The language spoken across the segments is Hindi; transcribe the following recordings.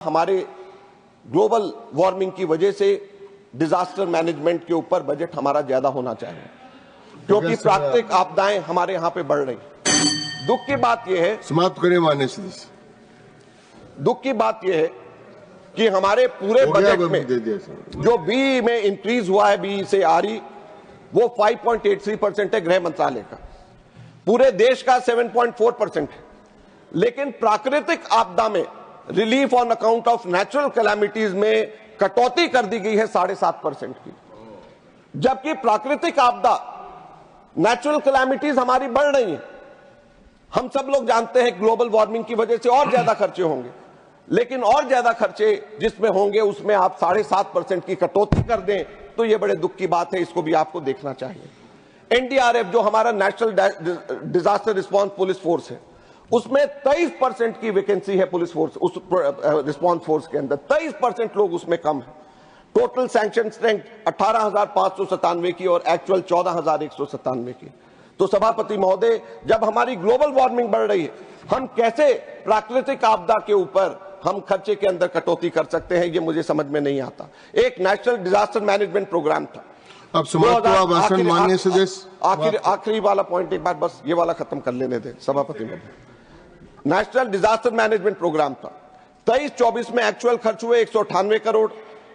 हमारे ग्लोबल वार्मिंग की वजह से डिजास्टर मैनेजमेंट के ऊपर बजट हमारा ज्यादा होना चाहिए, क्योंकि प्राकृतिक आपदाएं हमारे यहाँ पे बढ़ रही। दुख की बात यह है, समाप्त करें माननीय सदस्य। दुख की बात यह है कि हमारे पूरे बजट में जो बी में इंक्रीज हुआ है, बी से आरी, वो 5.83% है गृह मंत्रालय का, पूरे देश का 7.4% है। लेकिन प्राकृतिक आपदा में relief on account of natural calamities में कटौती कर दी गई है 7.5% की, जबकि प्राकृतिक आपदा नेचुरल कैलामिटीज हमारी बढ़ रही हैं। हम सब लोग जानते हैं ग्लोबल वार्मिंग की वजह से और ज्यादा खर्चे होंगे, लेकिन और ज्यादा खर्चे जिसमें होंगे उसमें आप 7.5% की कटौती कर दें तो यह बड़े दुख की बात है, इसको भी आपको देखना चाहिए। एनडीआरएफ जो हमारा national disaster response police force है, उसमें 23% की वैकेंसी है पुलिस फोर्स, उस रिस्पांस फोर्स के अंदर 23% लोग उसमें कम है। टोटल सैंक्शन स्ट्रेंथ 18,597 की और एक्चुअल 14,197 की। तो सभापति महोदय, जब हमारी ग्लोबल वार्मिंग बढ़ रही है, हम कैसे प्राकृतिक आपदा के ऊपर हम खर्चे के अंदर कटौती कर सकते हैं, ये मुझे समझ में नहीं आता। एक नेशनल डिजास्टर मैनेजमेंट प्रोग्राम था। अब समाप्त हुआ भाषण माननीय सदस्य। आखिरी वाला पॉइंट एक बार बस ये वाला खत्म कर लेने दें सभापति महोदय। नेशनल डिजास्टर मैनेजमेंट प्रोग्राम था, 23-24 में एक्चुअल खर्च हुए 198 करोड़,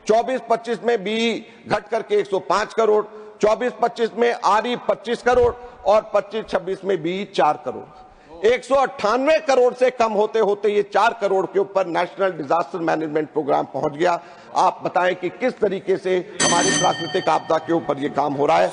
24-25 में बी घट करके 105 करोड़, 24-25 में आरई 25 करोड़ और 25-26 में बी 4 करोड़। 198 करोड़ से कम होते होते ये 4 करोड़ के ऊपर नेशनल डिजास्टर मैनेजमेंट प्रोग्राम पहुंच गया। आप बताएं कि किस तरीके से हमारी प्राकृतिक आपदा के ऊपर ये काम हो रहा है।